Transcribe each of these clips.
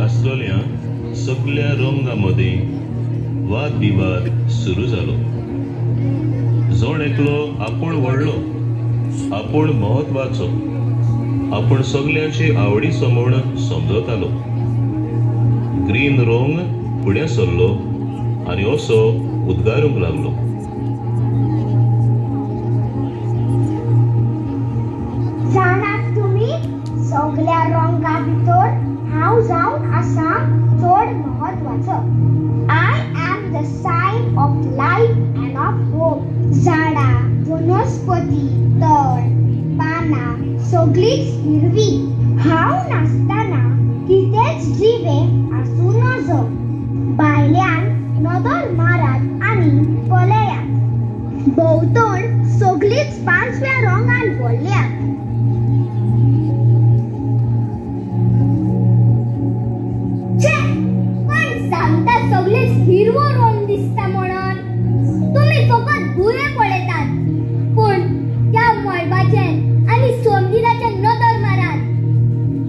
आसलेल्या सगळ्या रंगांमध्ये वाद विवाद सुरू जालो. जण एकलो आपूण व्हडलो, आपूण महत्वाचो, आपूण सगळ्यांची आवडीचो म्हूण समजतालो. ग्रीन रंग फुडें सरलो आनी असो उद्गारूंक लागलो. जाणात तुमी सगळ्या रंगा भितर हांव जावन आसा चड महत्वाचो. I am the sign of life and of hope. झाडां, वनस्पती, तण, पानां सगळीच हिरवी. हांव नासतना कितेंच जिवे आसूं नजो. भायल्यान नदर मारात आनी पळयात. भोंवतण सगळीच पांचव्या रंगान भरल्यात. पण सांगता सगळीच हिरवो रंग दिसता म्हणून तुम्ही फकत भुरे पळयतात. पूण त्या मळबाचेर आनी सोमदिनाचे नदर मारात.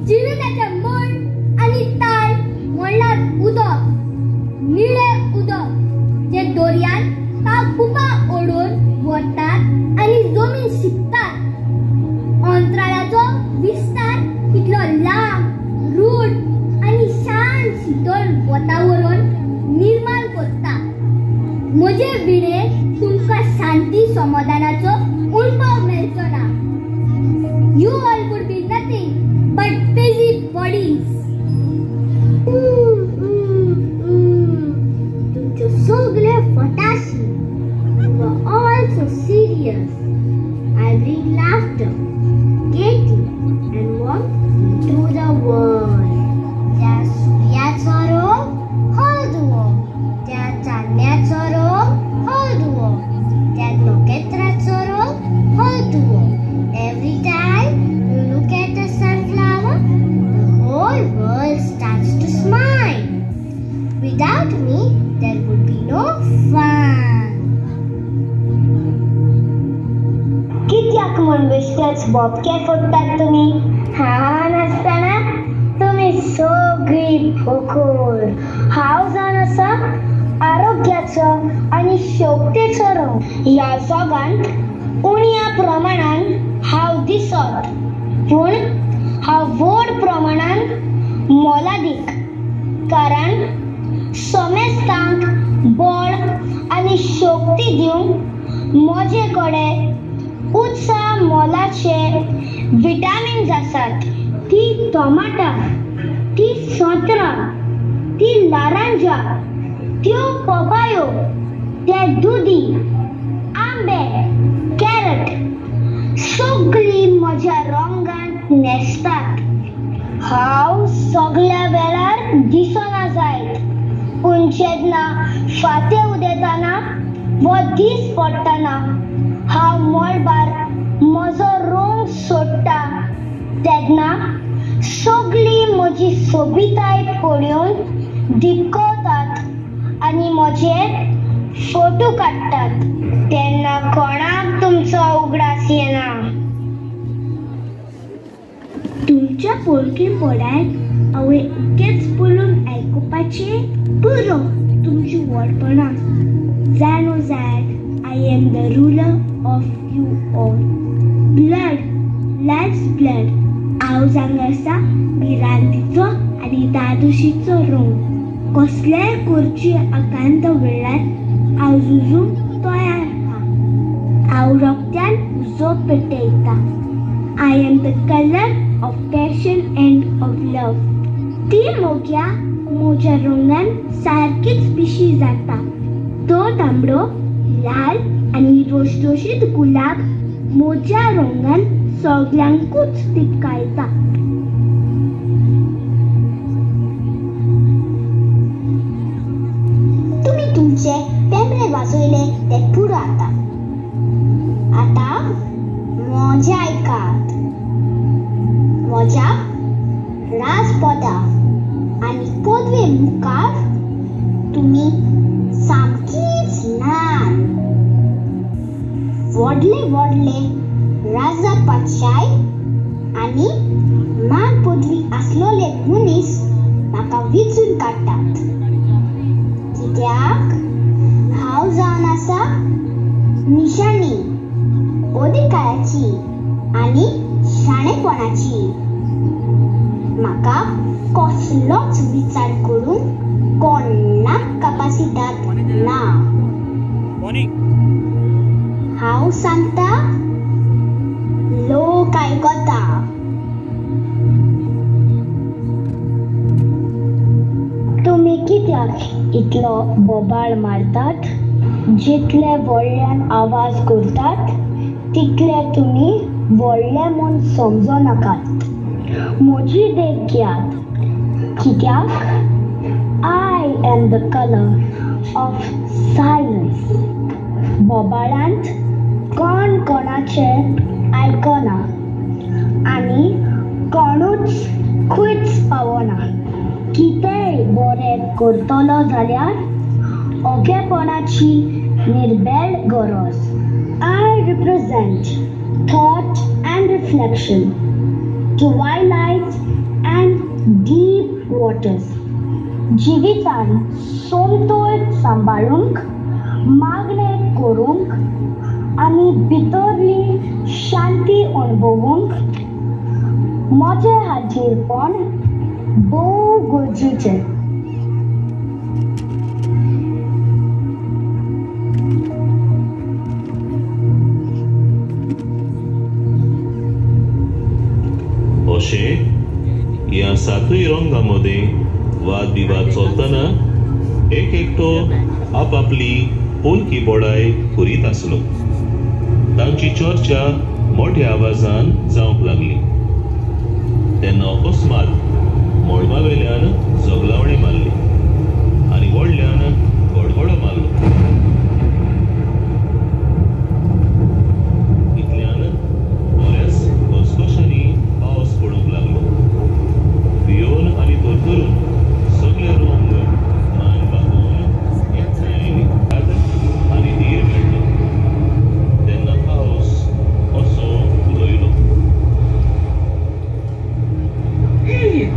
जिविताचे मन आनी ताळ म्हणल्यार उदक, निळें उदक जे दर्यान ताकपुपा ओडून व्हरतात आनी जमीन शिंपतात. अंतराळाचो विस्तार कितलो लांब, रूढ आनी शांत शीतळ वातावरण निर्माण करता. म्हजे विणेक तुमकां शांती समाधानाचो अनुभव मेळचो ना. You all would be nothing but busy bodies. तुमचे सगळे फटाशी. You are all so serious. I bring laughter, gaiety and warmth into the world. त्या सूर्याचो रंग हळदुवो, त्या चांदण्याचो रंग हळदुवो, त्या नखेत्राचो रंग हळदुवो. Every time you look at a sunflower, the whole world starts to smile. Without me, there would be no fun. कित्याक म्हूण बेश्टेच बोबके फोडटात तुमी? हांव नासतना तुमी सगळी फकूर. हांव जावन आसा आरोग्याचो आनी शक्तीचो रंग. ह्या जगांत उण्या प्रमाणान हांव दिसत, पूण हांव व्हड प्रमाणान मोलादीक. कारण समेस्तांक बळ आनी शक्ती दिवंक म्हजे कडेन उच्च मोलाचे विटामिन्स आसात. ती टोमाटां, ती संत्रां, ती लारांजा, त्यो पपायो, ते दुदी, आंबे, कॅरट सगळी म्हज्या रंगांत न्हेसतात. हांव सगळ्या वेळार दिसना जायत, पूण जेन्ना फांते उदेताना वो दीस पडटना हांव मळबार म्हजो रंग सोडटा तेन्ना सगळी म्हजी सोबिताय पळोवन दिपकवतात आनी म्हजे फोटो काडटात. तेन्ना कोणाक तुमचो उगडास येना. तुमच्या पोळकी पोडायक आवय इतकेच बोलून आयकुपाचे पुरो तुमची व्हडपणां. जाणो जायत I am the ruler of you all. Blood, life's blood. हांव जावन आसा भिरांतीचो आनी दादोशीचो रंग. कसलेय करची आकांत वेळार हांव झुजूंक तयार आहा. हांव रोगत्यान उजो पेटयता. I am the color of passion and of love. ती मोग्या म्हज्या रंगान सारकीच पिशी जाता. तो तांबडो, लाल आनी रोशरोशीत गुलाब म्हज्या रंगान सगळ्यांकूच तिपकायता. तुमी तुमचे पेंबळे वाजयले ते पुरो आता. आता म्हजें आयकात. म्हज्या राजपदा आनी पदवे मुखार तुमी सामकीच ल्हान. व्हडले व्हडले राजा पातशाय आनी मान पदवी आसलोले मनीस म्हाका काडटात कित्याक हांव जावन आसा निशाणी अधिकाराची आनी शाणेपणाची. म्हाका कसलोच विचार करून कोणाक कॅपासिटात ना. हांव सांगता लोक आयकता. तुमी कित्याक इतलो बोबाळ मारतात? जितले व्हडल्यान आवाज करतात तितले तुमी व्हडले म्हूण समजो नाकात. म्हजी देख घेयात कित्याक I am the colour of silence. बोबाळांत कोण कोणाचे आयकना आनी कोणूच खंयच पावना. कितेंय बरें करतलो जाल्यार ओगेपणाची निर्बेळ गरज. I represent thought and reflection, twilight and deep waters. जिवितान समतोल सांबाळूंक, मागणे करूंक आनी भितरली शांती अणभवूंक म्हजें हाजीरपण भोव गरजेचें. अशें ह्या सातूय रंगांमध्ये वाद विवाद चलतना एक एकटो आपापली पोलकी बोडाय करीत आसलो. तांची चर्चा मोठ्या आवाजान जावंक लागली. तेन्ना अकस्मात मळबावेल्यान जगलावणे मारली आनी व्हडल्यान गडगडो मारलो. इतल्यान बऱ्याच घसघशांनी पावस पडूंक लागलो. भियोन आनी तरतरून सगळे रंग मान बागोवन एकठांय आयली आनी धीर मेळ्ळो. तेन्ना पावस असो उलयलो.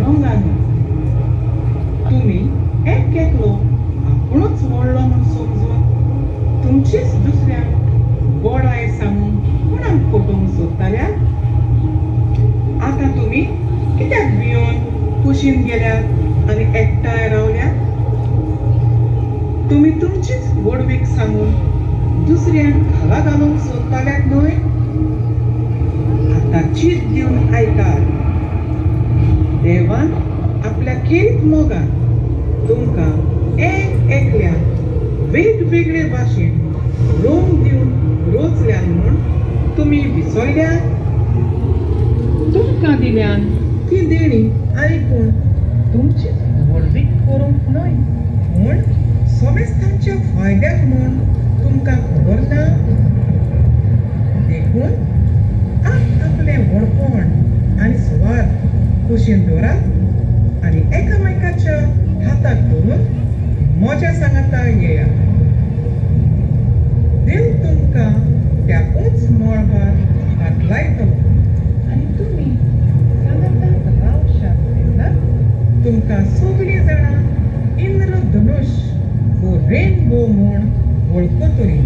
रंगांनी तुम्ही एक एकलो आपुणूच व्हडलो म्हूण समजून तुमचीच दुसऱ्याक गोडाय सांगून कोणाक पटोवंक सोदताल्यात. आतां तुमी कित्याक भियोन कुशीन गेल्यात आनी एकठांय रावल्यात? तुमी तुमचीच गोडवीक सांगून दुसऱ्याक घाला घालूंक सोदताल्यात न्हय? आतां चीत दिवन आयकात. देवान आपल्या खेरीत मोगान तुमकां एक एकल्याक वेगवेगळे भाशेन रोंग दिवन रोचल्यान म्हूण तुमी विसरल्यात. तुमकां दिल्यान ती देणी आयकून तुमची व्हडवीक करूंक न्हय म्हूण समेस्तांच्या फायद्याक म्हूण तुमकां खबर ना. देखून आपलें व्हडपण आनी सुवात कुशीन दवरात आनी एकामेकाच्या हाताक धरून मजा सांगाता येया. देव तुमकां त्या उंच मळबार हात लायतलो आनी तुमी सांगाता रावशात तेन्ना तुमकां सगळीं जाणां इंद्रधनुश वो रेनबो म्हूण वळखतली.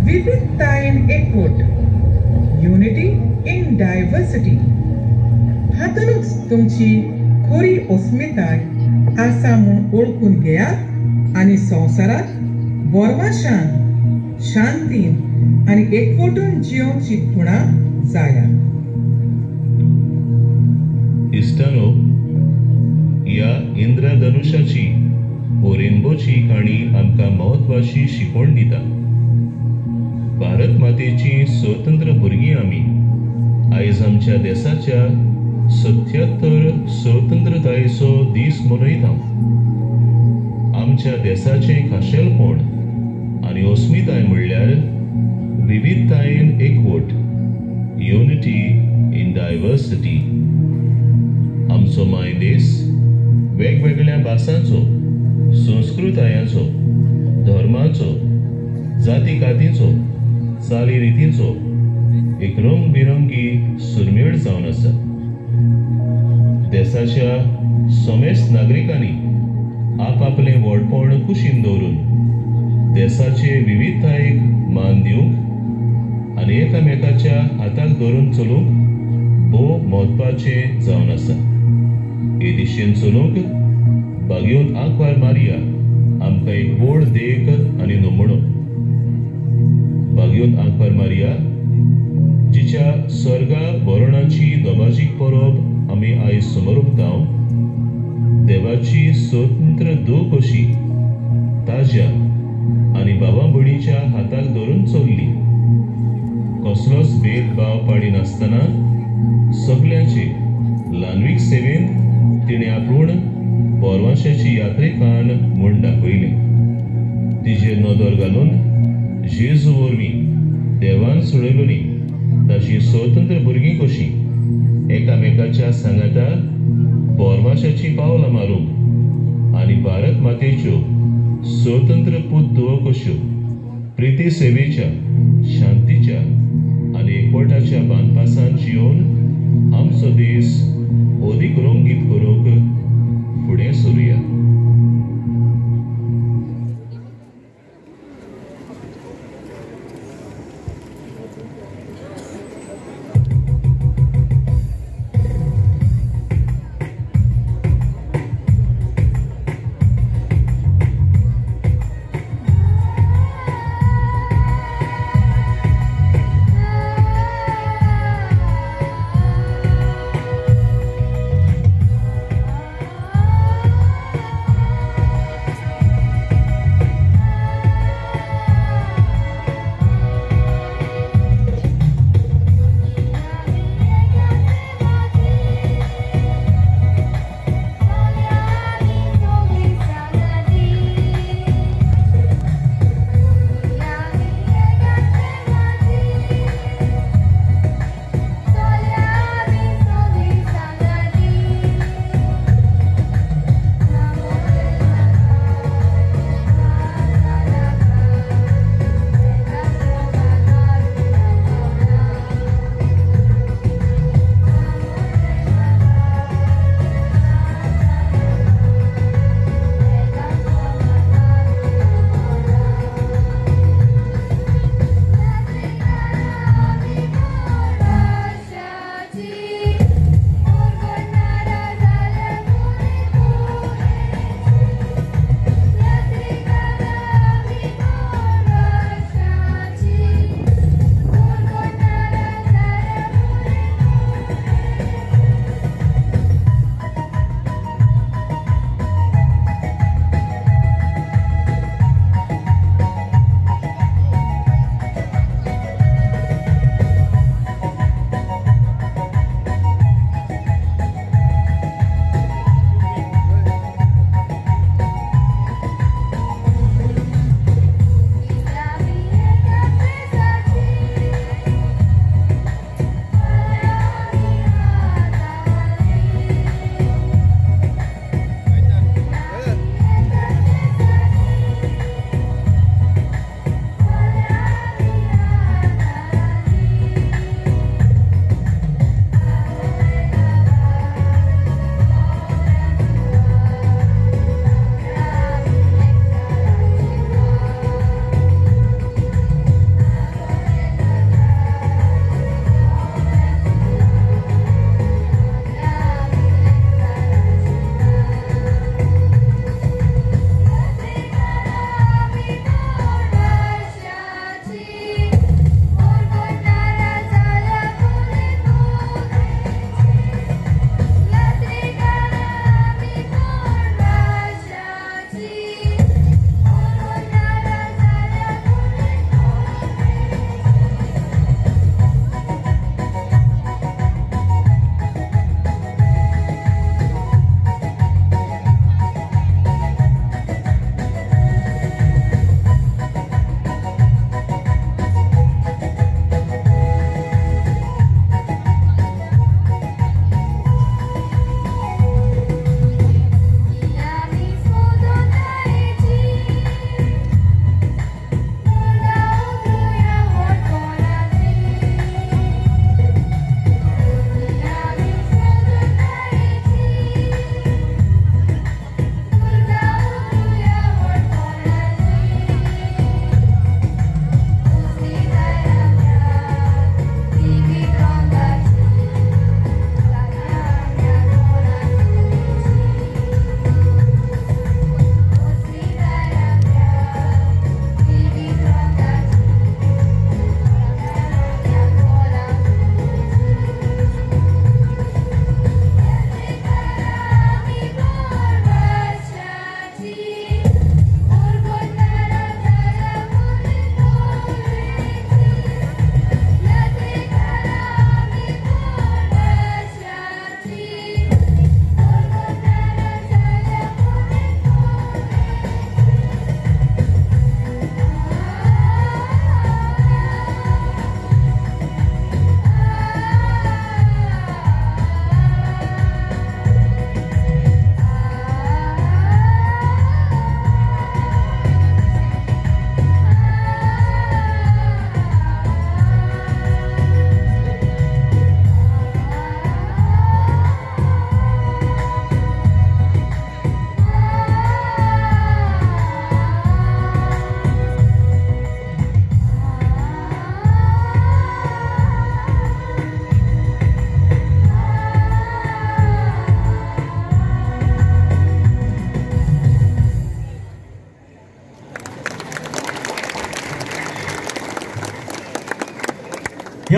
विविधतायेन एकवट, युनिटी इन डायवर्सिटी. हातूनच तुमची खरी अस्मिताय आसा म्हूण ओळखून घेयात आनी संवसारात बोरवाशान, शांतीन आनी एकवटून जियोवची खुणा जाया. इश्टानो, ह्या इंद्रधनुशाची वो रेनबोची काणी आमकां महत्वाची शिकवण दिता. भारत मातेची स्वतंत्र भुरगीं आमी आयज आमच्या देशाच्या 77 स्वतंत्रतायेचो दीस मनयता. आमच्या देशाचें खाशेलपण आनी अस्मिताय म्हणल्यार विविधतायेन एकवट, युनिटी इन डायवर्सिटी. आमचो मायदेस वेगवेगळ्या भासांचो, संस्कृतायांचो, धर्माचो, जाती कातींचो, चाली रितींचो एक रंगबिरंगी सुरमेळ जावन आसा. देशाच्या समेस्त नागरिकांनी आपापलें व्हडपण कुशीन दवरून देशाचे विविधतायेक मान दिवंक आनी एकामेकाच्या हाताक धरून चलूंक भोव म्हत्वाचें जावन आसा. हे दिशेन चलूंक बागयोन आंकवार मारिया आमकां एक व्हड देख आनी नमणो. बागयोन आंकवार मारिया जिच्या स्वर्गा वरणाची दोबाजीक परब आमी आयज समोर उक्ताव, देवाची स्वतंत्र दूख कशी ताज्या आनी भावा भयणीच्या हाताक धरून चल्ली. कसलोच भेदभाव पाडी नासतना सगळ्यांचे ल्हानवीक सेवेन तिणें आपूण पोरवाशाची यात्रेकान म्हूण दाखयलें. तिजेर नदर घालून जेजू वरवीं देवान सोडयलोली ताची स्वतंत्र भुरगीं कशीं एकामेकाच्या सांगाता पोरवाशाची पावलां मारूंक आनी भारत मातेच्यो स्वतंत्र पूत धुवो कश्यो प्रिती सेवेच्या, शांतीच्या आनी एकवटाच्या बांदपासान जिवन आमचो देश अदीक रंगीत करूंक फुडें सरुया.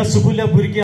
सगळ्या भुरग्यांक